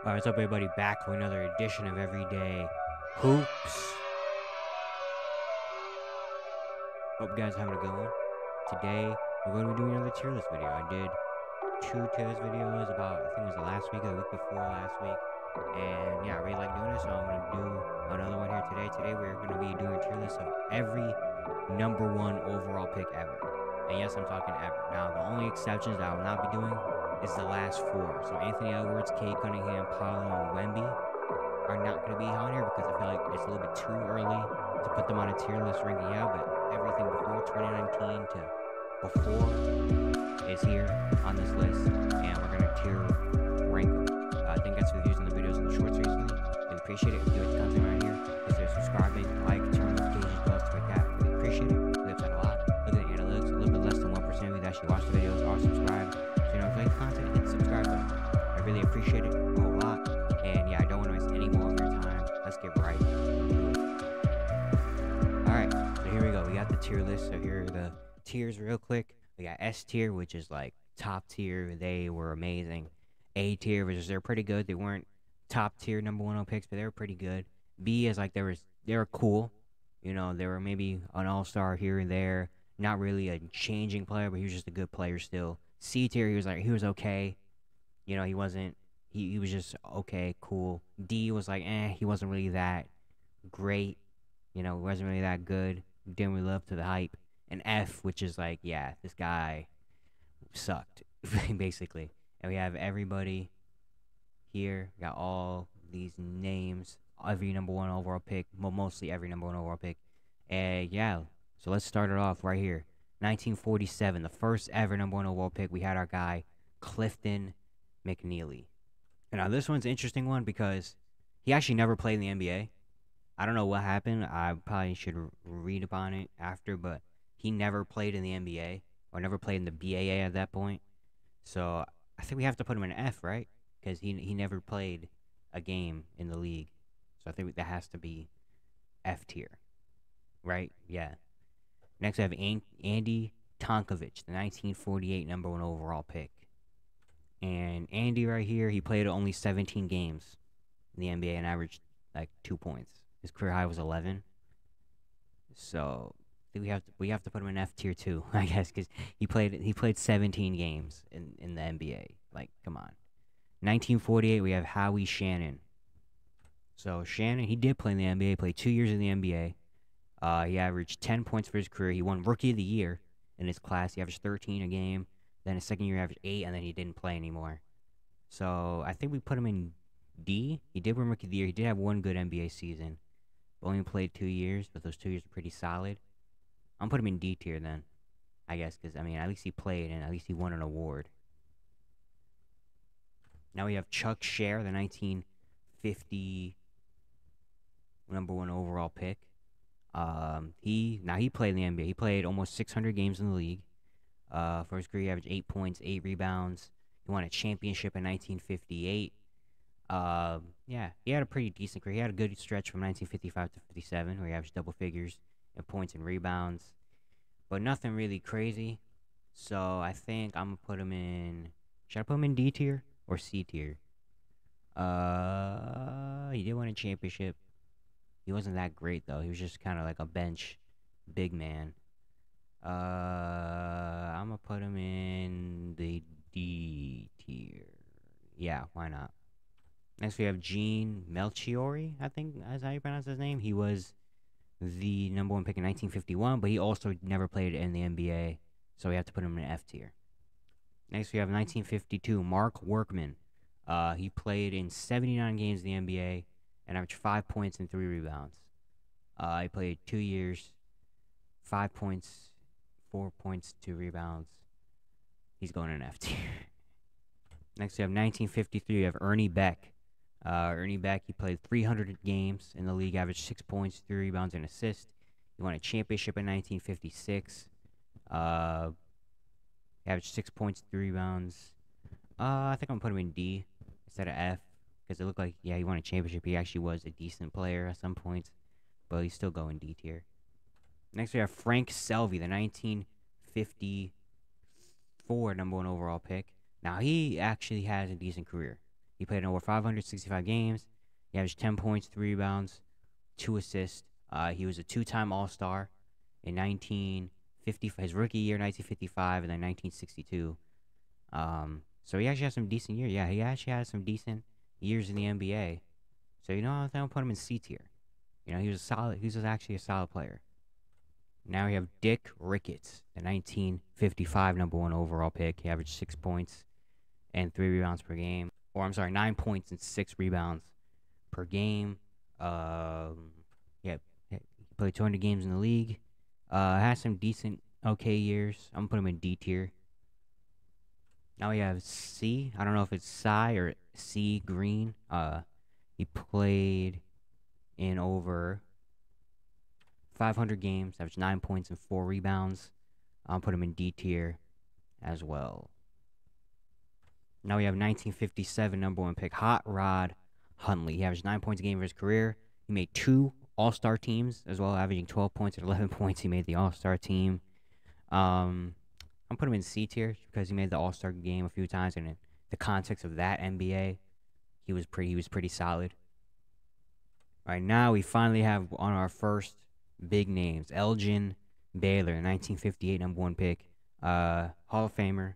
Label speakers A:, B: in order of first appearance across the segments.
A: Alright, what's up everybody, back with another edition of Everyday Hoops. Hope you guys are having a good one. Today, we're going to be doing another tier list video. I did 2 tier list videos about, I think it was the last week or the week before last week. And yeah, I really like doing this, so I'm going to do another one here today. Today, we're going to be doing a tier list of every number 1 overall pick ever. And yes, I'm talking ever. Now, the only exceptions that I will not be doing is the last 4. So Anthony Edwards, Cade Cunningham, Paolo, and Wemby are not going to be on here because I feel like it's a little bit too early to put them on a tier list ranking out, but everything before 2019 to before is here on this list, and we're going to tier rank them. Thank you guys for using the videos and the shorts recently. Really appreciate it. If you like the content right here, consider subscribing, like, turn notifications bells to like that. Really appreciate it. We have a lot. Look at the analytics. A little bit less than 1% of you that actually watch the videos are subscribed. So you know, if you like the content, hit the subscribe button. I really appreciate it a whole lot. And yeah, I don't want to waste any more of your time. Let's get right into it. Alright, so here we go. We got the tier list. So here are the tiers real quick. We got S tier, which is like top tier. They were amazing. A tier, which is they're pretty good. They weren't top tier number 1 picks, but they were pretty good. B is like they were cool. You know, they were maybe an all-star here and there. Not really a changing player, but he was just a good player still. C tier, he was okay. You know, he wasn't. He was just okay, cool. D was like, he wasn't really that great. You know, wasn't really that good. Didn't really live up to the hype. And F, which is like, yeah, this guy sucked, basically. And we have everybody here. We got all these names. Every number 1 overall pick. Mostly every number 1 overall pick. And yeah, so let's start it off right here. 1947, the first ever number 1 overall pick. We had our guy, Clifton McNeely. And now this one's an interesting one because he actually never played in the NBA. I don't know what happened. I probably should read upon it after, but he never played in the NBA or never played in the BAA at that point. So I think we have to put him in F, right? Because he never played a game in the league. So I think that has to be F tier, right? Yeah. Next, I have Andy Tonkovich, the 1948 number 1 overall pick. And Andy right here, he played only 17 games in the NBA and averaged like 2 points. His career high was 11. So we have to put him in F tier too, I guess, because he played 17 games in the NBA. Like, come on. 1948, we have Howie Shannon. So Shannon, he did play in the NBA. Played 2 years in the NBA. He averaged 10 points for his career. He won Rookie of the Year in his class. He averaged 13 a game. Then his second year, he averaged 8, and then he didn't play anymore. So I think we put him in D. He did win Rookie of the Year. He did have one good NBA season. But only played 2 years, but those 2 years are pretty solid. I'm putting him in D tier then, I guess, because, I mean, at least he played, and at least he won an award. Now we have Chuck Scher, the 1950 number 1 overall pick. He played in the NBA. He played almost 600 games in the league. For his career, he averaged 8 points, 8 rebounds. He won a championship in 1958. Yeah, he had a pretty decent career. He had a good stretch from 1955 to 57, where he averaged double figures in points and rebounds, but nothing really crazy. So I think I'm gonna put him in. Should I put him in D tier or C tier? He did win a championship. He wasn't that great though. He was just kind of like a bench big man. I'm gonna put him in the D tier. Yeah, why not? Next, we have Gene Melchiori, I think that's how you pronounce his name. He was the number 1 pick in 1951, but he also never played in the NBA, so we have to put him in F tier. Next, we have 1952, Mark Workman. He played in 79 games in the NBA and averaged 5 points and 3 rebounds. He played 2 years, 5 points, 4 points, 2 rebounds. He's going in F tier. Next, we have 1953. We have Ernie Beck. Ernie Beck, he played 300 games in the league, averaged 6 points, 3 rebounds, and assists. He won a championship in 1956. He averaged 6 points, 3 rebounds. I think I'm going to put him in D instead of F, because it looked like, yeah, he won a championship. He actually was a decent player at some points, but he's still going D tier. Next, we have Frank Selvey, the 1954 number 1 overall pick. Now, he actually has a decent career. He played in over 565 games. He averaged 10 points, 3 rebounds, 2 assists. He was a 2-time All-Star in 1950, his rookie year, 1955, and then 1962. So he actually had some decent years. Yeah, he actually had some decent years in the NBA. So I think I'll put him in C tier. He was solid. He was actually a solid player. Now we have Dick Ricketts, the 1955 number 1 overall pick. He averaged 6 points and 3 rebounds per game. Or I'm sorry, 9 points and 6 rebounds per game. Yeah, he played 200 games in the league. Had some decent, okay years. I'm gonna put him in D tier. Now we have C. I don't know if it's Cy or C Green. He played in over 500 games, averaged 9 points and 4 rebounds. I'll put him in D tier as well. Now we have 1957 number 1 pick, Hot Rod Hundley. He averaged 9 points a game for his career. He made 2 All-Star teams as well, averaging 12 points and 11 points. He made the All-Star team. I'm putting him in C tier because he made the All-Star game a few times, and in the context of that NBA, he was pretty solid. All right, now we finally have on our first big names, Elgin Baylor, 1958 number 1 pick, Hall of Famer,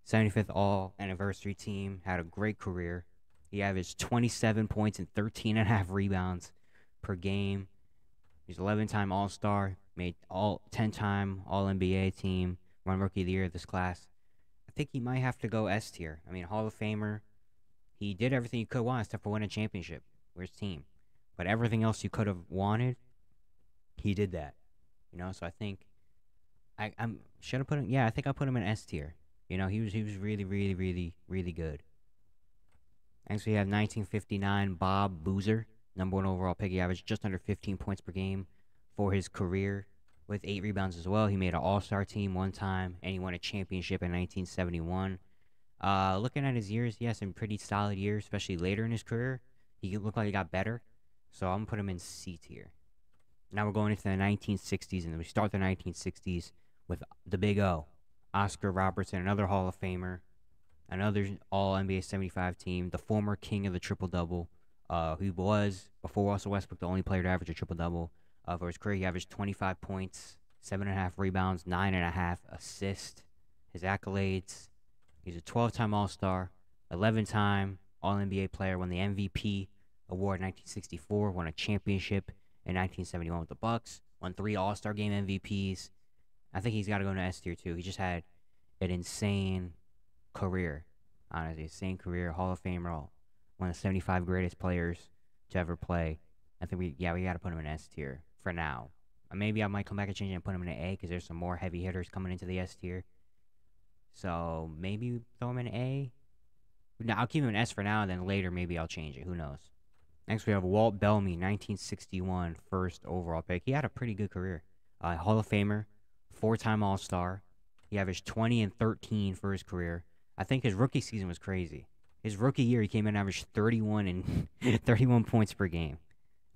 A: 75th All Anniversary team, had a great career. He averaged 27 points and 13.5 rebounds per game. He's 11-time All-Star, made 10-time All-NBA team, won Rookie of the Year of this class. I think he might have to go S tier. I mean, Hall of Famer. He did everything he could want except for win a championship for his team. But everything else you could have wanted, he did that. So I think I should have put him. Yeah, I think I put him in S tier. He was really, really, really, really good. Next we have 1959 Bob Boozer, number 1 overall pick. He averaged just under 15 points per game for his career, with 8 rebounds as well. He made an All-Star team 1 time, and he won a championship in 1971. Looking at his years, he has some pretty solid years, especially later in his career. He looked like he got better, so I'm gonna put him in C tier. Now we're going into the 1960s, and we start the 1960s with the Big O, Oscar Robertson, another Hall of Famer, another All-NBA 75 team, the former king of the triple-double, who was, before Russell Westbrook, the only player to average a triple-double. For his career, he averaged 25 points, 7.5 rebounds, 9.5 assists. His accolades: he's a 12-time All-Star, 11-time All-NBA player, won the MVP award in 1964, won a championship in 1971 with the Bucks, won 3 All-Star Game MVPs. I think he's got to go into S tier too. He just had an insane career, honestly, insane career. Hall of Famer, one of the 75 greatest players to ever play. I think we got to put him in S tier for now. Maybe I might come back and change it and put him in an A because there's some more heavy hitters coming into the S tier. So maybe throw him in A. No, I'll keep him in S for now, and then later maybe I'll change it. Who knows? Next we have Walt Bellamy, 1961 first overall pick. He had a pretty good career. Hall of Famer, 4-time All-Star. He averaged 20 and 13 for his career. I think his rookie season was crazy. His rookie year, he came in and averaged 31 and 31 points per game.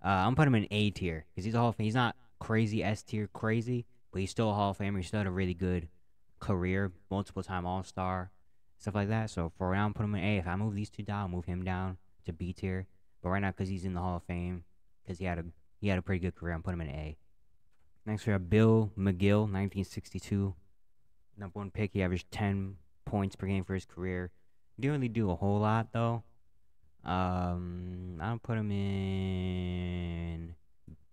A: I'm putting him in A tier because he's a Hall of Famer. He's not crazy S tier crazy, but he's still a Hall of Famer. He still had a really good career, multiple-time All-Star, stuff like that. So for now, I'm putting him in A. If I move these two down, I'll move him down to B tier. But right now, because he's in the Hall of Fame, because he had a pretty good career, I'm putting him in A. Next we have Bill McGill, 1962 number 1 pick. He averaged 10 points per game for his career. Didn't really do a whole lot though. I'll put him in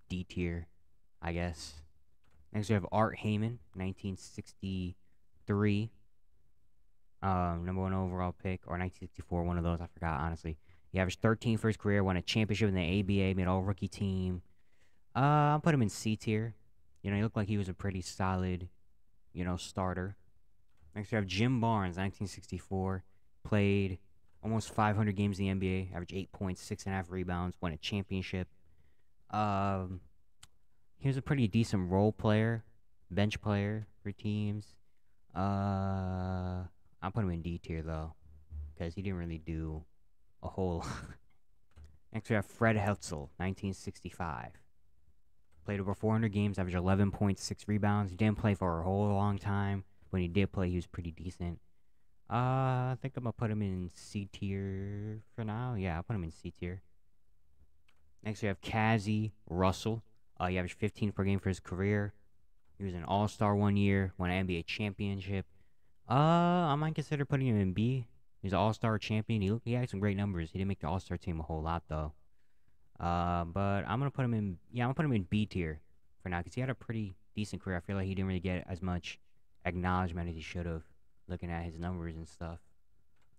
A: D tier, I guess. Next we have Art Heyman, 1963 number 1 overall pick, or 1964, one of those, I forgot honestly. He averaged 13 for his career, won a championship in the ABA, made all-rookie team. I'll put him in C tier. He looked like he was a pretty solid, starter. Next we have Jim Barnes, 1964. Played almost 500 games in the NBA, averaged 8 points, 6.5 rebounds, won a championship. He was a pretty decent role player, bench player for teams. I'll put him in D tier, though, because he didn't really do a whole lot. Next we have Fred Hetzel, 1965. Played over 400 games, averaged 11.6 rebounds. He didn't play for a whole long time. When he did play, he was pretty decent. I think I'm gonna put him in C tier for now. Yeah, I'll put him in C tier. Next, we have Cazzie Russell. He averaged 15 per game for his career. He was an All-Star 1 year, won an NBA championship. I might consider putting him in B. He's an All-Star champion. He had some great numbers. He didn't make the All-Star team a whole lot though. But I'm gonna put him in. Yeah, I'm gonna put him in B tier for now because he had a pretty decent career. I feel like he didn't really get as much acknowledgement as he should have, looking at his numbers and stuff.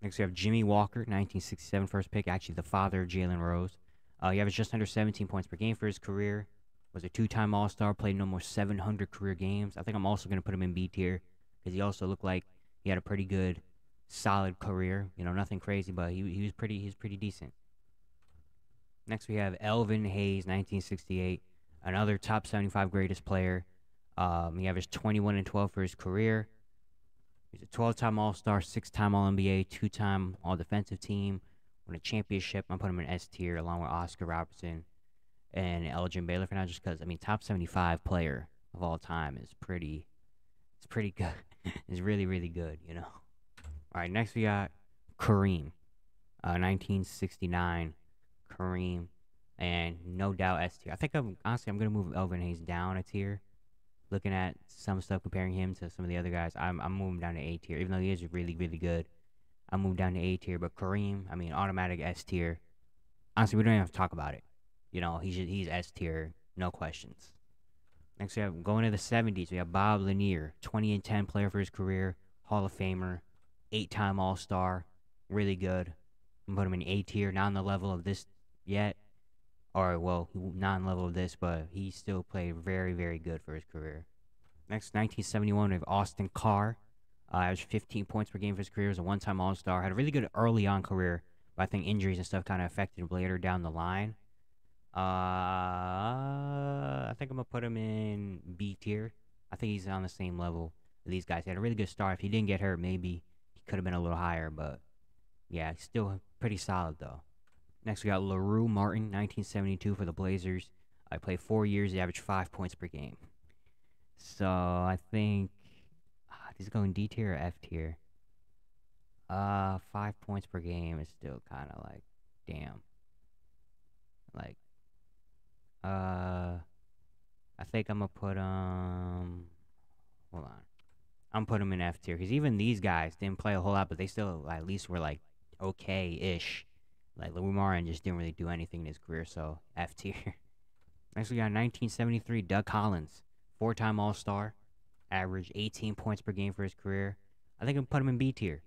A: Next, we have Jimmy Walker, 1967 first pick, actually the father of Jalen Rose. He averaged just under 17 points per game for his career. Was a two-time All-Star, played no more 700 career games. I think I'm also going to put him in B tier because he also looked like he had a pretty good, solid career. You know, nothing crazy, but he was pretty decent. Next, we have Elvin Hayes, 1968, another top 75 greatest player. He averaged 21 and 12 for his career. He's a 12-time All-Star, 6-time All-NBA, 2-time All-Defensive Team, won a championship. I'm putting him in S tier along with Oscar Robertson and Elgin Baylor for now, just because, I mean, top 75 player of all time is pretty good. It's really, really good, you know. All right, next we got Kareem, 1969 Kareem, and no doubt S tier. I think honestly I'm gonna move Elvin Hayes down a tier. Looking at some stuff, comparing him to some of the other guys, I'm moving down to A tier. Even though he is really, really good, I'm moving down to A tier. But Kareem, I mean, automatic S tier. Honestly, we don't even have to talk about it. You know, he's S tier, no questions. Next, we have going to the 70s. We have Bob Lanier, 20 and 10 player for his career, Hall of Famer, 8-time All-Star, really good. I'm put him in A tier, not on the level of this yet, or well, not on the level of this, but he still played very, very good for his career. Next, 1971, we have Austin Carr. Averaged 15 points per game for his career. Was a one-time All-Star. Had a really good early-on career, but I think injuries and stuff kind of affected him later down the line. I think I'm gonna put him in B tier. I think he's on the same level with these guys. He had a really good start. If he didn't get hurt, maybe he could have been a little higher, but yeah, still pretty solid though. Next, we got LaRue Martin, 1972 for the Blazers. I played 4 years. He averaged 5 points per game. So I think he's going D tier or F tier. 5 points per game is still kind of like, damn. Like, I think I'm gonna put hold on. I'm putting him in F tier because even these guys didn't play a whole lot, but they still at least were like okay-ish. Like LaRue Martin just didn't really do anything in his career, so F tier. Next, we got 1973 Doug Collins, 4-time All-Star, averaged 18 points per game for his career. I think I'm put him in B tier.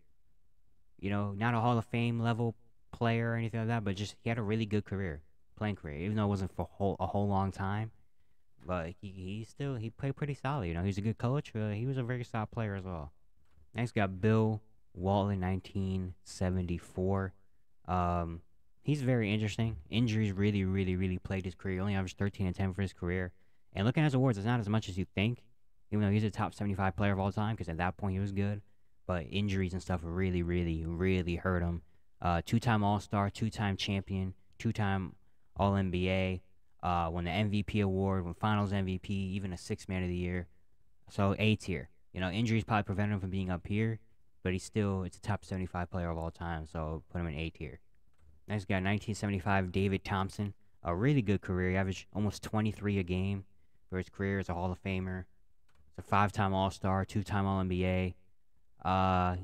A: You know, not a Hall of Fame level player or anything like that, but just he had a really good career, playing career, even though it wasn't for a whole long time. But he played pretty solid. You know, he's a good coach. He was a very solid player as well. Next, got Bill Walton, 1974. He's very interesting. Injuries really, really, really played his career. He only averaged 13 and 10 for his career. And looking at his awards, it's not as much as you think, even though he's a top 75 player of all time, because at that point he was good. But injuries and stuff really, really, really hurt him. 2-time All-Star, 2-time champion, 2-time All-NBA, won the MVP award, won Finals MVP, even a 6th Man of the Year. So A tier. You know, injuries probably prevented him from being up here, but it's a top 75 player of all time, so put him in A tier. Next, got 1975 David Thompson, a really good career. He averaged almost 23 a game for his career as a Hall of Famer. He's a 5-time All-Star, 2-time All-NBA.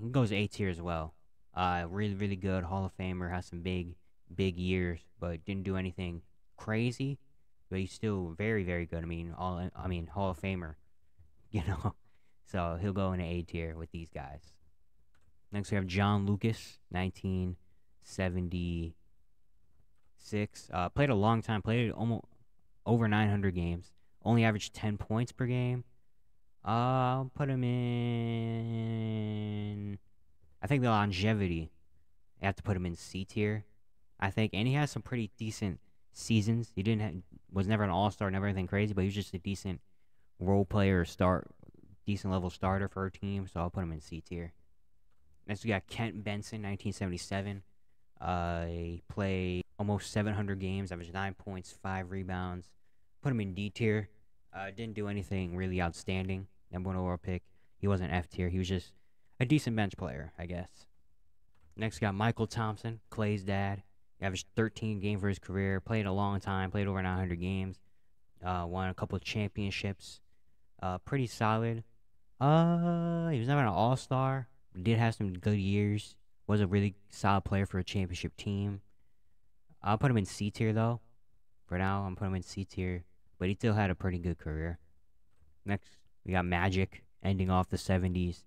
A: He goes A tier as well. Really, really good Hall of Famer. Has some big years, but didn't do anything crazy. But he's still very, very good. I mean, Hall of Famer. You know, so he'll go into A tier with these guys. Next, we have John Lucas, 1976. Played a long time. Played almost over 900 games. Only averaged 10 points per game. I'll put him in. I think the longevity, I have to put him in C tier. I think, and he has some pretty decent seasons. He was never an All-Star, never anything crazy, but he was just a decent role player, decent level starter for our team. So I'll put him in C tier. Next, we got Kent Benson, 1977. He played almost 700 games, averaged 9 points, 5 rebounds. Put him in D tier. Didn't do anything really outstanding. Number 1 overall pick. He wasn't F tier. He was just a decent bench player, I guess. Next, got Michael Thompson, Clay's dad. He averaged 13 games for his career. Played a long time. Played over 900 games. Won a couple of championships. Pretty solid. He was never an all-star. Did have some good years. Was a really solid player for a championship team. I'll put him in C tier though. For now, I'm putting him in C tier. But he still had a pretty good career. Next, we got Magic, ending off the 70s.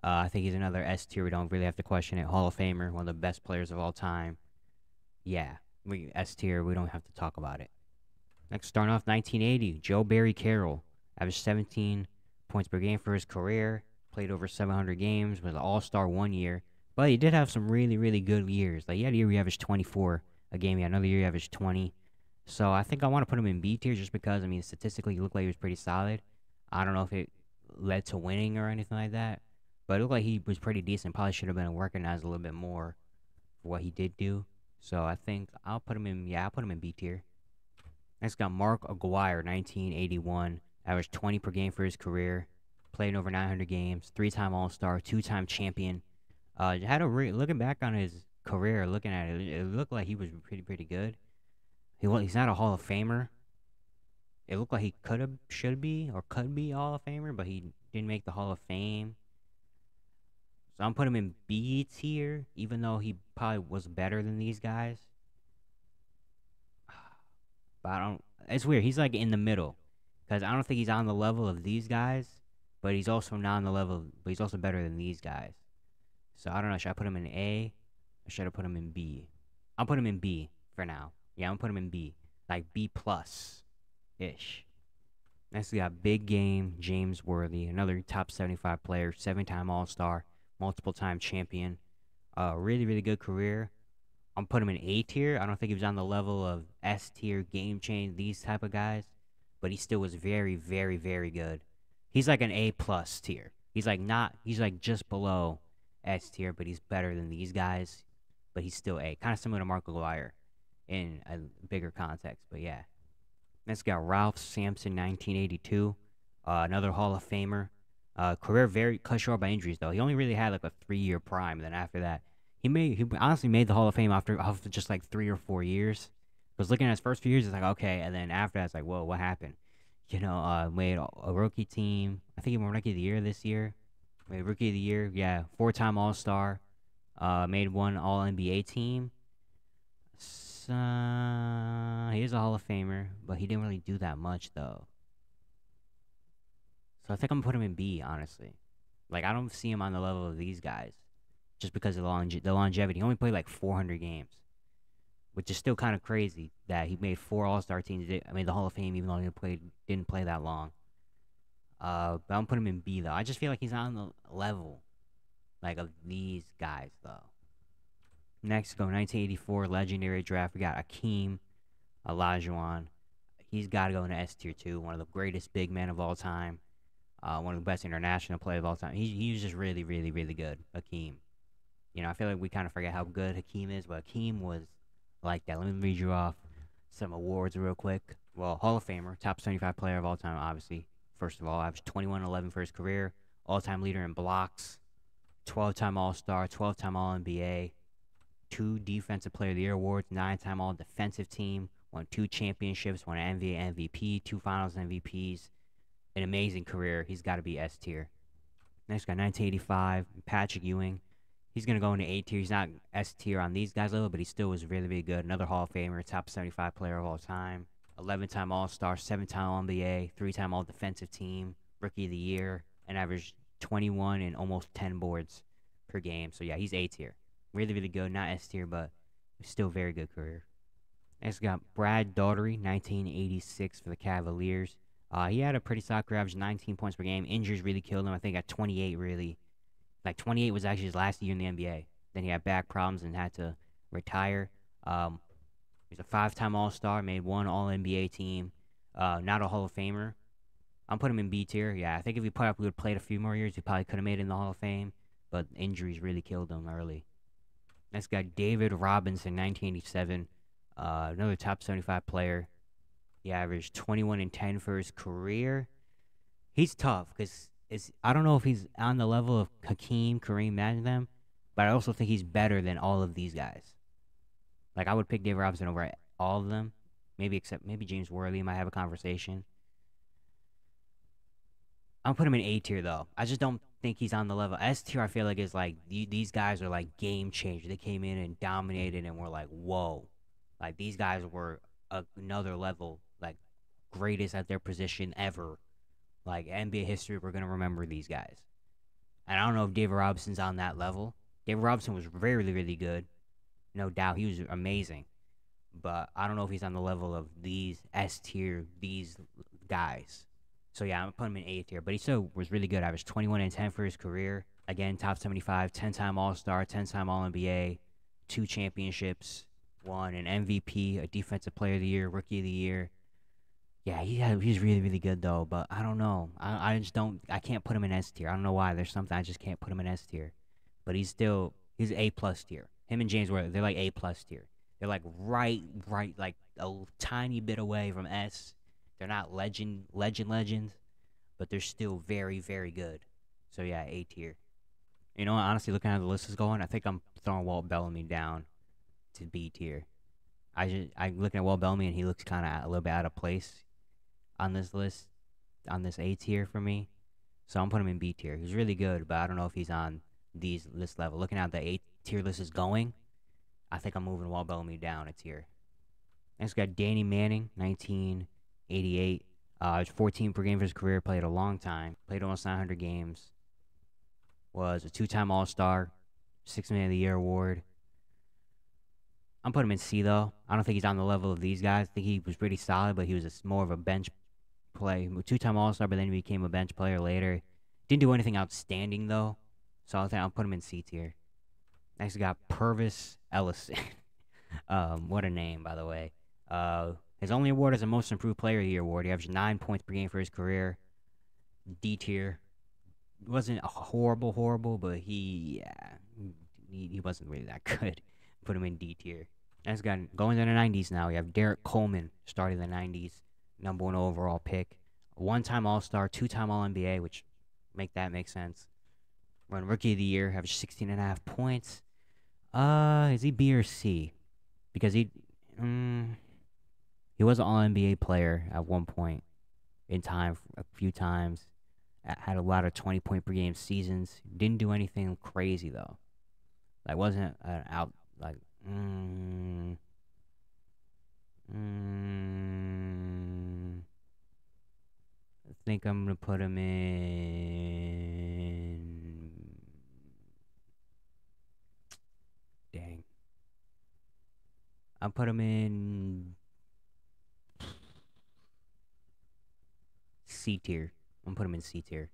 A: I think he's another S tier. We don't really have to question it. Hall of Famer, one of the best players of all time. Yeah, S tier. We don't have to talk about it. Next, starting off 1980, Joe Barry Carroll, averaged 17 points per game for his career. Played over 700 games. Was an All-Star 1 year, but he did have some really, really good years. Like he had a year he averaged 24 a game. He had another year he averaged 20. So I think I want to put him in B tier just because, I mean, statistically, he looked like he was pretty solid. I don't know if it led to winning or anything like that, but it looked like he was pretty decent. Probably should have been recognized a little bit more for what he did do. So I think I'll put him in, I'll put him in B tier. Next got Mark Aguirre, 1981. Averaged 20 per game for his career. Played over 900 games. 3-time All-Star, 2-time champion. Looking back on his career, looking at it, it looked like he was pretty good. He's not a Hall of Famer. It looked like he should be a Hall of Famer, but he didn't make the Hall of Fame. So I'm putting him in B tier, even though he probably was better than these guys. But I don't. It's weird. He's like in the middle, because I don't think he's on the level of these guys, but he's also not on the level. But he's also better than these guys. So I don't know. Should I put him in A, or should I put him in B? I'll put him in B for now. Yeah, I'm gonna put him in B, like B plus, ish. Next we got Big Game James Worthy, another top 75 player, 7-time All-Star, multiple-time champion. Really good career. I'm putting him in A tier. I don't think he was on the level of S tier, Game Change, these type of guys, but he still was very good. He's like an A plus tier. He's like just below S tier, but he's better than these guys. But he's still A, kind of similar to Mark Aguirre in a bigger context. But yeah, next got Ralph Sampson, 1982, another Hall of Famer. Career very cut short by injuries though. He only really had like a 3-year prime. Then after that, he honestly made the Hall of Fame after just like 3 or 4 years. Because looking at his first few years, it's like okay, and then after that, it's like whoa, what happened? You know, made a rookie team. I think he won Rookie of the Year this year. Made Rookie of the Year, yeah, 4-time All-Star. Made one All-NBA team. So, he is a Hall of Famer, but he didn't really do that much though. So I think I'm gonna put him in B, honestly. Like I don't see him on the level of these guys, just because of the longevity. He only played like 400 games, which is still kind of crazy that he made 4 All-Star teams. I made the Hall of Fame even though he didn't play that long. But I'm putting him in B though. I just feel like he's on the level, like of these guys though. Next, go 1984 legendary draft. We got Akeem Olajuwon. He's got to go into S tier too. One of the greatest big men of all time. One of the best international players of all time. He was just really good. Hakeem. You know, I feel like we kind of forget how good Hakeem is, but Hakeem was like that. Let me read you off some awards real quick. Well, Hall of Famer, top 75 player of all time, obviously. First of all, averaged 21-11 for his career. All-time leader in blocks. 12-time All-Star, 12-time All-NBA. 2 Defensive Player of the Year awards. 9-time All-Defensive Team. Won 2 championships. Won an NBA MVP. 2 Finals MVPs. An amazing career. He's got to be S tier. Next got 1985, Patrick Ewing. He's going to go into A tier. He's not S tier on these guys' level, but he still was really good. Another Hall of Famer, top 75 player of all time. 11-time All-Star, 7-time All-NBA, 3-time All-Defensive Team, Rookie of the Year, and averaged 21 and almost 10 boards per game. So yeah, he's A tier. Really good. Not S tier, but still very good career. Next got Brad Daugherty, 1986 for the Cavaliers. He had a pretty solid career, averaged 19 points per game. Injuries really killed him. I think at 28, really. Like, 28 was actually his last year in the NBA. Then he had back problems and had to retire. He's a 5-time All-Star, made 1 All-NBA team. Not a Hall of Famer. I'm putting him in B tier. Yeah, I think if he would have played a few more years, he probably could have made it in the Hall of Fame. But injuries really killed him early. Next guy, David Robinson, 1987. Another top 75 player. He averaged 21 and 10 for his career. He's tough because I don't know if he's on the level of Hakeem, Kareem, them, but I also think he's better than all of these guys. Like I would pick David Robinson over all of them, maybe James Worley might have a conversation. I'm put him in A tier though. I just don't think he's on the level. S tier, I feel like is like these guys are like game changers. They came in and dominated, and we're like, whoa, like these guys were another level, like greatest at their position ever. Like NBA history, we're gonna remember these guys. And I don't know if David Robinson's on that level. David Robinson was really, really good, no doubt. He was amazing, but I don't know if he's on the level of these S tier, these guys. So yeah, I'm putting him in A tier, but he still was really good. Averaged 21 and 10 for his career. Again, top 75, 10-time All-Star, 10-time All-NBA, 2 championships, won an MVP, a Defensive Player of the Year, Rookie of the Year. Yeah, he's really, really good though, but I don't know. I just don't, I can't put him in S tier. I don't know why. There's something I just can't put him in S tier. But he's A plus tier. Him and James Worthy, they're like A plus tier. They're like right, like a tiny bit away from S. They're not legends, but they're still very, very good. So yeah, A tier. You know, honestly, looking at how the list is going, I think I'm throwing Walt Bellamy down to B tier. I'm looking at Walt Bellamy and he looks kind of a little bit out of place on this list, on this A tier for me. So I'm putting him in B tier. He's really good, but I don't know if he's on this level. Looking at the A tier list is going, I think I'm moving Walt Bellamy down a tier. Next, we got Danny Manning, 1988. 14 per game for his career. Played a long time. Played almost 900 games. Was a 2-time All-Star. 6 Man of the Year award. I'm putting him in C, though. I don't think he's on the level of these guys. I think he was pretty solid, but he was more of a bench play. 2-time All-Star, but then he became a bench player later. Didn't do anything outstanding, though. So I think I'll put him in C tier. Next, we got Pervis Ellison. What a name, by the way. His only award is a Most Improved Player of the Year award. He averaged 9 points per game for his career. D tier. Wasn't horrible, but he wasn't really that good. Put him in D tier. Next guy, going to the 90s now, we have Derek Coleman, starting the 90s. #1 overall pick. 1-time All-Star, 2-time All-NBA, which make sense. Run Rookie of the Year, averaged 16.5 points. Is he B or C? Because he was an All-NBA player at one point in time, a few times. Had a lot of 20-point per game seasons. Didn't do anything crazy, though. Like, wasn't out, like, I think I'm going to put him in... Dang. I'll put him in C tier. I'm gonna put him in C tier.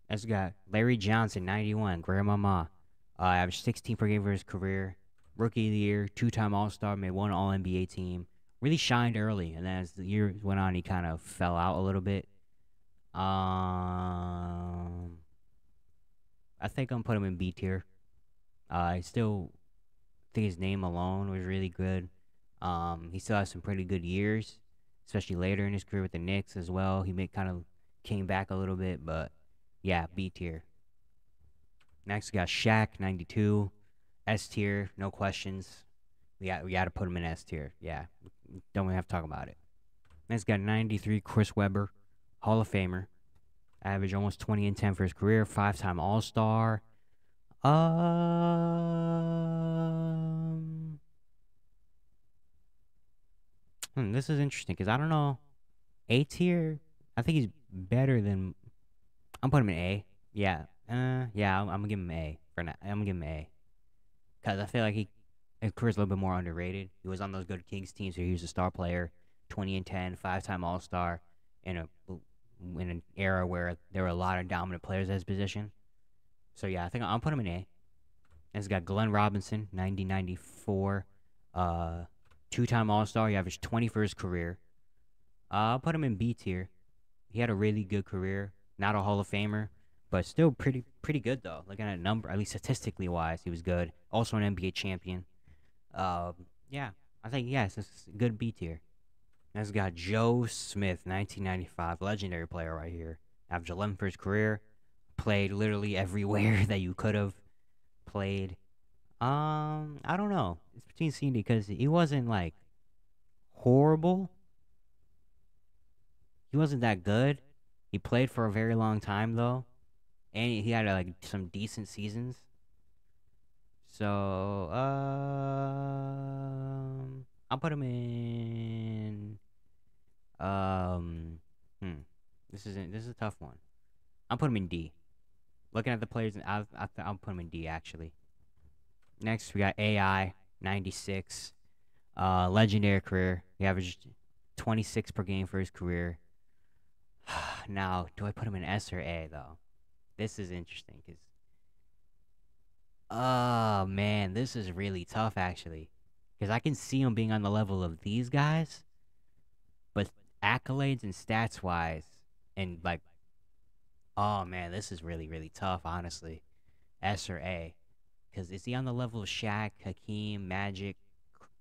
A: Next we got Larry Johnson, 91, Grandmama. Averaged 16 per game for his career. Rookie of the Year, 2-time All-Star, made 1 All-NBA team. Really shined early, and then as the year went on, he kind of fell out a little bit. I think I'm gonna put him in B tier. I still think his name alone was really good. He still has some pretty good years, especially later in his career with the Knicks as well. He kind of came back a little bit, but yeah, B tier. Next, we got Shaq, 92. S tier, no questions. We got to put him in S tier. Yeah, don't even have to talk about it. Next, got 93, Chris Webber, Hall of Famer. Average almost 20 and 10 for his career. 5-time All-Star. This is interesting because I don't know. A tier, I think he's better than. I'm putting him in A. Yeah, yeah. I'm gonna give him A for now. I'm gonna give him A because I feel like his career's a little bit more underrated. He was on those good Kings teams where he was a star player, 20 and 10, 5-time All-Star in an era where there were a lot of dominant players at his position. So yeah, I think I'll put him in A. And it's got Glenn Robinson, 1994, 2-time All-Star. He averaged 20 for his career. I'll put him in B tier. He had a really good career. Not a Hall of Famer, but still pretty good though. Looking at a number, at least statistically wise, he was good. Also an NBA champion. Yeah, I think yes, it's a good B tier. Next, we got Joe Smith, 1995, legendary player right here. Averaged 11 for his career. Played literally everywhere that you could have played. I don't know. It's between C and D because he wasn't like horrible. He wasn't that good. He played for a very long time though, and he had like some decent seasons. So, I'll put him in. Um, hmm. This is a tough one. I'll put him in D. Looking at the players, I'll put him in D actually. Next, we got AI 96. Legendary career. He averaged 26 per game for his career. Now, do I put him in S or A though? This is interesting because, oh man, this is really tough actually. Because I can see him being on the level of these guys, but accolades and stats wise, and like, oh man, this is really, really tough, honestly. S or A. Because is he on the level of Shaq, Hakeem, Magic,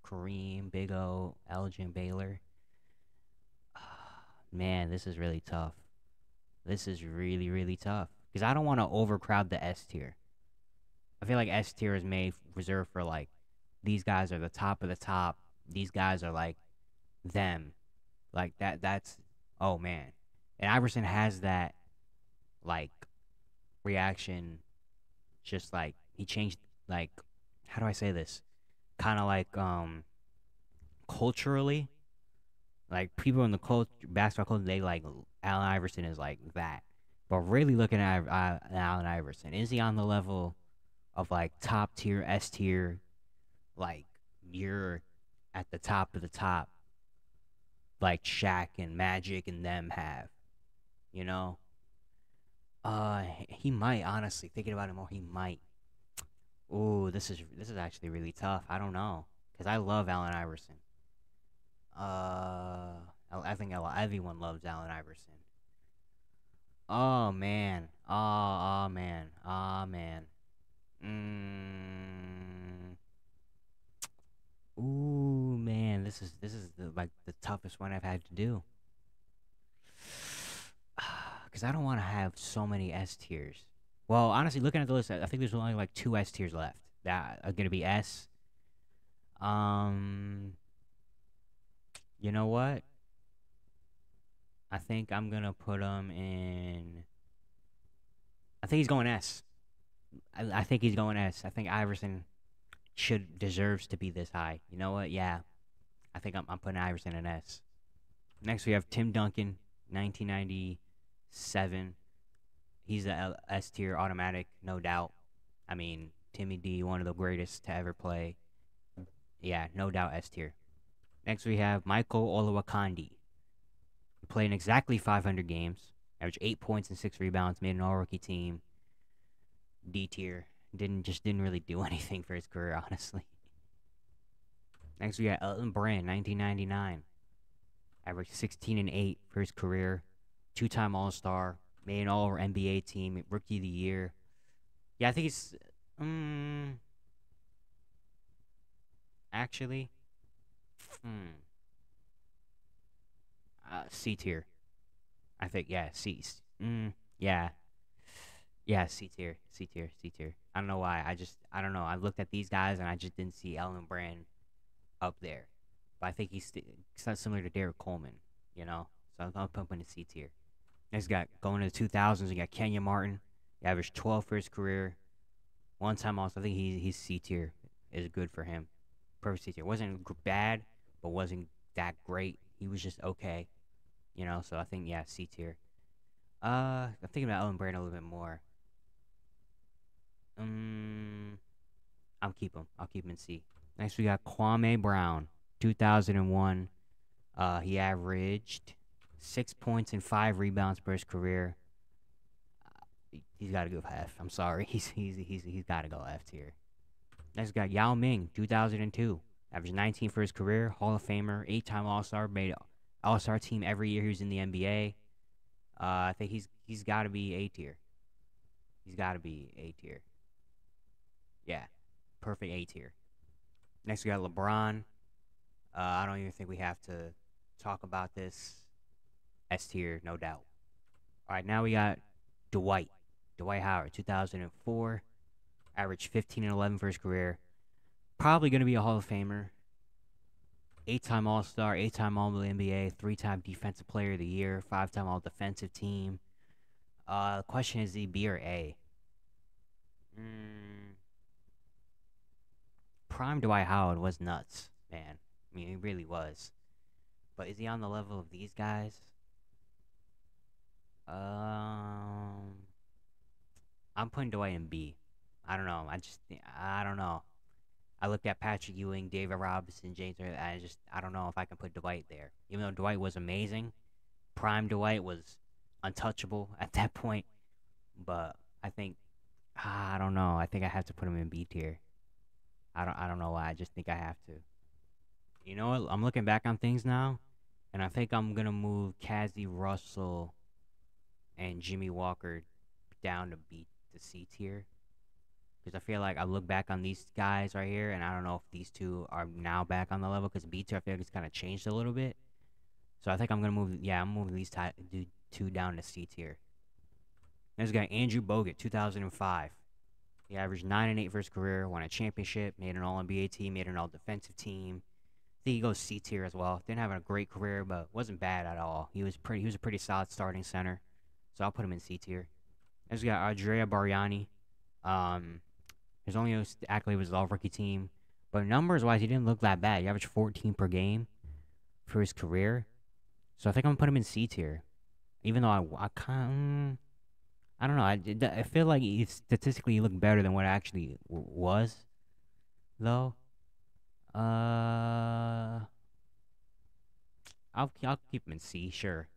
A: Kareem, Big O, Elgin, Baylor? Man, this is really tough. This is really, really tough. Because I don't want to overcrowd the S tier. I feel like S tier is made reserved for like, these guys are the top of the top. These guys are like them. Like that's oh man. And Iverson has that like reaction, just like he changed, like, how do I say this? Kinda like culturally. Like people in the basketball culture, they like Allen Iverson is like that. But really looking at Allen Iverson, is he on the level of like top tier, S tier, like you're at the top of the top, like Shaq and Magic and them have, you know? He might, honestly, thinking about it more, he might. Ooh, this is actually really tough. I don't know, cause I love Allen Iverson. I think everyone loves Allen Iverson. Oh man. Oh man. Oh man. Mm. Ooh man, this is like the toughest one I've had to do. Cause I don't want to have so many S tiers. Well, honestly, looking at the list, I think there's only like two S tiers left that are gonna be S. Um, you know what? I think I'm gonna put him in. I think he's going S. I think he's going S. I think Iverson deserves to be this high. You know what? Yeah, I think I'm putting Iverson in S. Next we have Tim Duncan, 1997. He's a S tier automatic, no doubt. I mean, Timmy D, one of the greatest to ever play. Yeah, no doubt S tier. Next we have Michael Olowokandi. He played in exactly 500 games, averaged 8 points and 6 rebounds, made an all-rookie team. D tier. Didn't really do anything for his career, honestly. Next we got Elton Brand, 1999. Averaged 16 and 8 for his career. Two-time All-Star. Made an All-NBA team. Rookie of the Year. Yeah, I think he's... actually... C tier. I think, yeah, C. Yeah. Yeah, C tier. C tier. C tier. I don't know why. I don't know. I looked at these guys and I just didn't see Elton Brand up there. But I think he's not similar to Derek Coleman, you know? So I'll put him in C tier. Next, going to the 2000s, we got Kenyon Martin. He averaged 12 for his career. One time also, I think he's C tier is good for him. Perfect C tier. Wasn't bad, but wasn't that great. He was just okay, you know? So I think, yeah, C tier. I'm thinking about Elton Brand a little bit more. I'll keep him in C. Next, we got Kwame Brown, 2001. He averaged 6 points and 5 rebounds per his career. He's got to go F. I'm sorry. He's got to go F tier. Next, we got Yao Ming, 2002. Averaged 19 for his career. Hall of Famer, 8-time All-Star. Made All-Star team every year he was in the NBA. I think he's got to be A tier. He's got to be A tier. Yeah, perfect A tier. Next, we got LeBron. I don't even think we have to talk about this. S tier, no doubt. All right, now we got Dwight. Dwight Howard, 2004, averaged 15 and 11 for his career. Probably going to be a Hall of Famer. 8-time All-Star, 8-time All-NBA, 3-time Defensive Player of the Year, 5-time All-Defensive Team. The question is, he B or A? Prime Dwight Howard was nuts, man. I mean, he really was. But is he on the level of these guys? I'm putting Dwight in B. I don't know. I don't know. I looked at Patrick Ewing, David Robinson, James. I don't know if I can put Dwight there. Even though Dwight was amazing, prime Dwight was untouchable at that point. But I think, I don't know. I think I have to put him in B tier. I don't know why. I just think I have to. You know what? I'm looking back on things now, and I think I'm gonna move Cazzie Russell and Jimmy Walker down to B to C tier. Because I feel like I look back on these guys right here, and I don't know if these two are now back on the level. Because B tier, I feel like it's kind of changed a little bit. So I think I'm gonna move. Yeah, I'm moving these two down to C tier. There's a guy Andrew Bogut, 2005. He averaged 9 and 8 for his career, won a championship, made an All-NBA team, made an All-Defensive team. I think he goes C tier as well. Didn't have a great career, but wasn't bad at all. He was a pretty solid starting center, so I'll put him in C tier. There's got Andrea Bargnani. His only accolade was the All-Rookie team, but numbers-wise, he didn't look that bad. He averaged 14 per game for his career, so I think I'm gonna put him in C tier. Even though I can't. I don't know. I feel like statistically he looked better than what it actually was, though. I'll keep him in C, sure.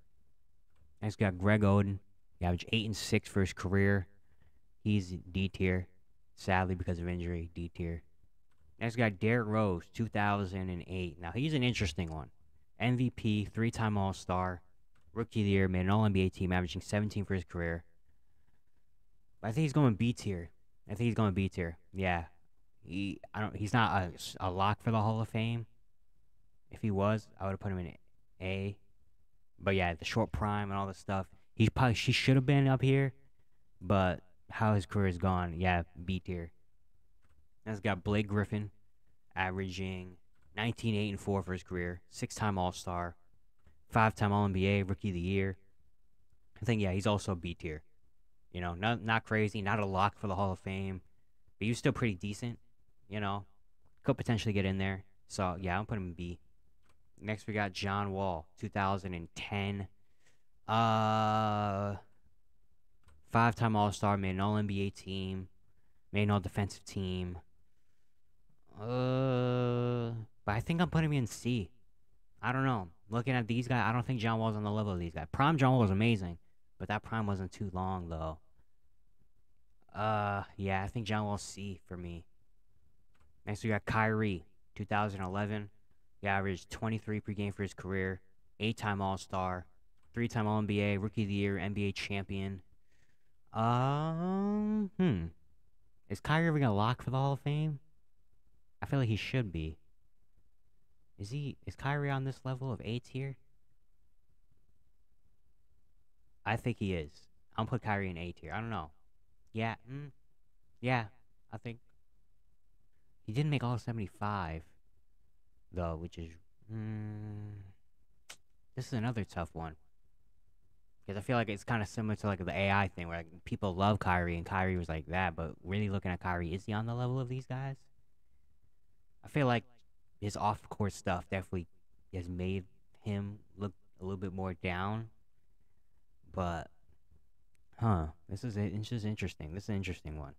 A: Next, got Greg Oden. He averaged 8 and 6 for his career. He's D tier, sadly because of injury. D tier. Next, got Derrick Rose, 2008. Now he's an interesting one. MVP, 3-time All-Star, Rookie of the Year, made an All-NBA team, averaging 17 for his career. I think he's going B tier. Yeah. He's not a lock for the Hall of Fame. If he was, I would have put him in A. But yeah, the short prime and all this stuff. She should have been up here, but how his career is gone, yeah, B tier. Next got Blake Griffin, averaging 19, 8, and 4 for his career. 6-time All-Star, 5-time All-NBA, Rookie of the Year. I think, yeah, he's also B tier. You know, not crazy, not a lock for the Hall of Fame, but he was still pretty decent. You know, could potentially get in there. So yeah, I'll put him in B. Next we got John Wall, 2010. 5-time All-Star, made an All-NBA team, made an All-Defensive team. But I think I'm putting him in C. I don't know. Looking at these guys, I don't think John Wall's on the level of these guys. Prime John Wall was amazing, but that prime wasn't too long though. Yeah, I think John Wall's C for me. Next we got Kyrie, 2011. He averaged 23 per game for his career. 8-time All-Star, 3-time All-NBA, Rookie of the Year, NBA champion. Is Kyrie ever gonna lock for the Hall of Fame? I feel like he should be. Is Kyrie on this level of A tier? I think he is. I'll put Kyrie in A tier. I don't know. Yeah, yeah, I think. He didn't make all 75, though, which is, this is another tough one. Because I feel like it's kind of similar to, like, the AI thing, where, like, people love Kyrie, and Kyrie was like that, but really looking at Kyrie, is he on the level of these guys? I feel like his off-court stuff definitely has made him look a little bit more down, but, this is interesting. This is an interesting one.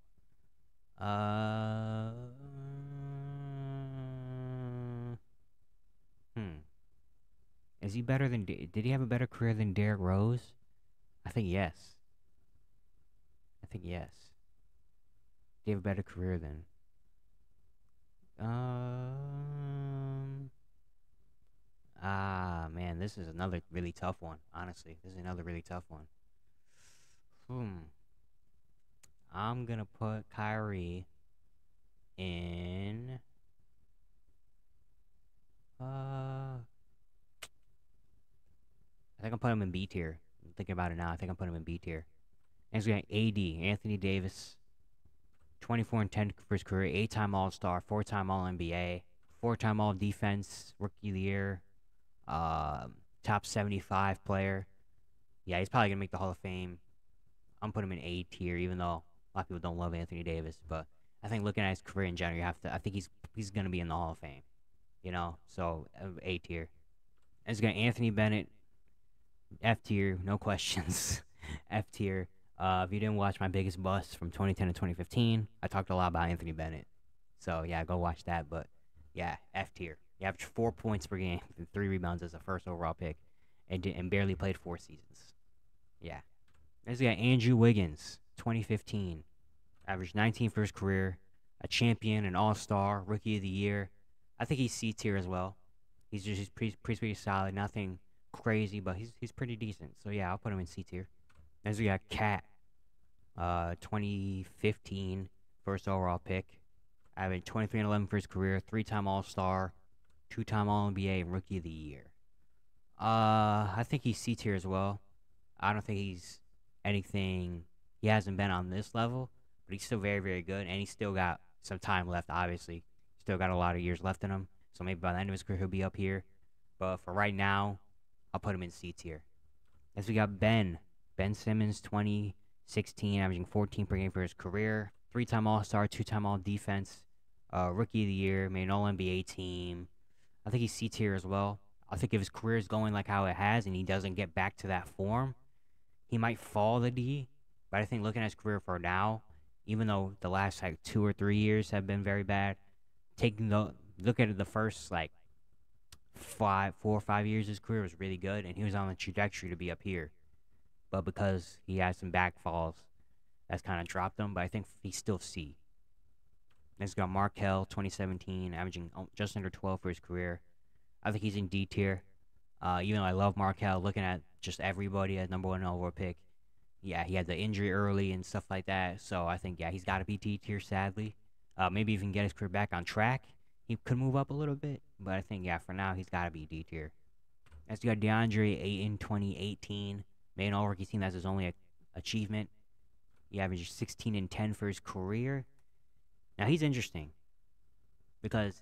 A: Is he better than... Did he have a better career than Derrick Rose? I think yes. Did he have a better career than... man, this is another really tough one. Honestly, this is another really tough one. I'm gonna put Kyrie in... I think I'll put him in B tier. thinking about it now. I think I'm putting him in B tier. Next, we got AD, Anthony Davis. 24 and 10 for his career. 8-time All-Star. 4-time All-NBA. 4-time All-Defense. Rookie of the Year. Top 75 player. Yeah, he's probably going to make the Hall of Fame. I'm putting him in A tier, even though a lot of people don't love Anthony Davis. But I think looking at his career in general, I think he's going to be in the Hall of Fame. You know? So, A tier. And it's got Anthony Bennett. F tier, no questions. F tier. If you didn't watch my biggest bust from 2010 to 2015, I talked a lot about Anthony Bennett. So, yeah, go watch that. But, yeah, F tier. He averaged 4 points per game and 3 rebounds as a first overall pick and barely played 4 seasons. Yeah. Next, we got Andrew Wiggins, 2015. Averaged 19 for his career. A champion, an all-star, rookie of the year. I think he's C tier as well. He's pretty solid. Nothing crazy, but he's pretty decent. So, yeah, I'll put him in C tier. Next, we got Cat. 2015 first overall pick. Averaged 23 and 11 for his career. 3-time All-Star. 2-time All-NBA and Rookie of the Year. I think he's C tier as well. I don't think he's anything. He hasn't been on this level, but he's still very, very good, and he's still got some time left. Obviously, still got a lot of years left in him. So maybe by the end of his career, he'll be up here. But for right now, I'll put him in C tier. Next, we got Ben Simmons, 2016, averaging 14 per game for his career. 3-time All-Star, 2-time All-Defense, Rookie of the Year, made an All-NBA team. I think he's C tier as well. I think if his career is going like how it has and he doesn't get back to that form, he might fall the D. But I think looking at his career for now, even though the last 2 or 3 years have been very bad, look at the first 4 or 5 years of his career was really good, and he was on the trajectory to be up here. But because he had some backfalls, that's kind of dropped him. But I think he's still C. Next, got Markelle, 2017, averaging just under 12 for his career. I think he's in D tier. Even though I love Markelle, looking at just everybody as number 1 overall pick, yeah, he had the injury early and stuff like that. So I think, yeah, he's got to be D tier, sadly. Maybe even get his career back on track, he could move up a little bit. But I think, yeah, for now, he's got to be D tier. Next, you got DeAndre Ayton, 2018. Made an all-rookie team. That's his only achievement. He averaged 16 and 10 for his career. Now, he's interesting because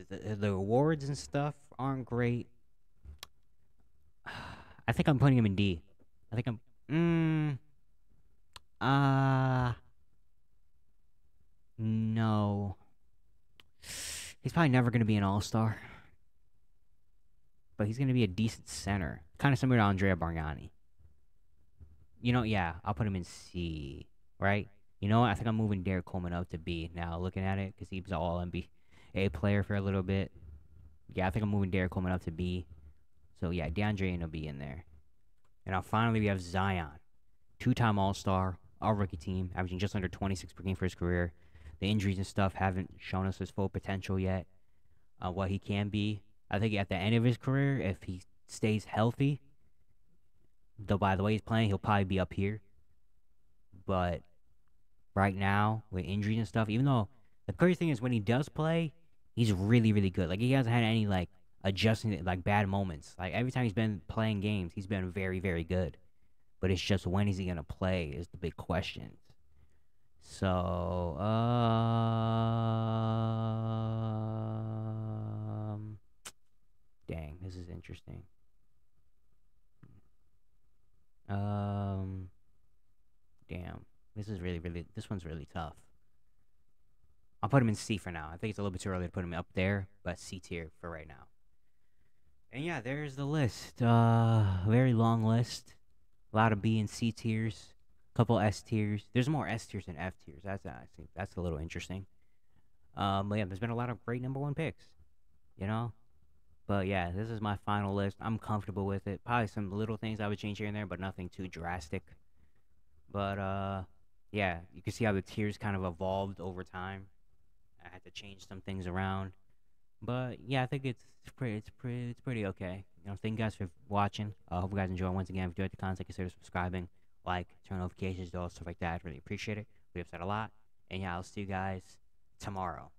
A: the awards and stuff aren't great. I think I'm putting him in D. I think no. He's probably never going to be an all-star. But he's going to be a decent center. Kind of similar to Andrea Bargnani. You know, yeah, I'll put him in C, right? You know what? I think I'm moving Derek Coleman up to B now, looking at it, because he was an All-NBA player for a little bit. Yeah, I think I'm moving Derek Coleman up to B. So, yeah, DeAndre will be in there. And now, finally, we have Zion. 2-time All-Star, all-rookie team, averaging just under 26 per game for his career. The injuries and stuff haven't shown us his full potential yet, what he can be. I think at the end of his career, if he stays healthy, though by the way he's playing, he'll probably be up here. But right now, with injuries and stuff, even though the crazy thing is when he does play, he's really, really good. Like, he hasn't had any, adjusting, bad moments. Like, every time he's been playing games, he's been very, very good. But it's just when is he going to play is the big question. So, dang, this is interesting. Damn. This one's really tough. I'll put him in C for now. I think it's a little bit too early to put him up there, but C tier for right now. And yeah, there's the list. Very long list. A lot of B and C tiers. A couple S tiers. There's more S tiers than F tiers. That's a little interesting. But yeah, there's been a lot of great number 1 picks. You know? But yeah, this is my final list. I'm comfortable with it. Probably some little things I would change here and there, but nothing too drastic. But yeah, you can see how the tiers kind of evolved over time. I had to change some things around. But yeah, I think it's pretty okay. You know, thank you guys for watching. I hope you guys enjoy. Once again, if you enjoyed the content, consider subscribing, like, turn notifications, all stuff like that. I'd really appreciate it. We have said a lot. And yeah, I'll see you guys tomorrow.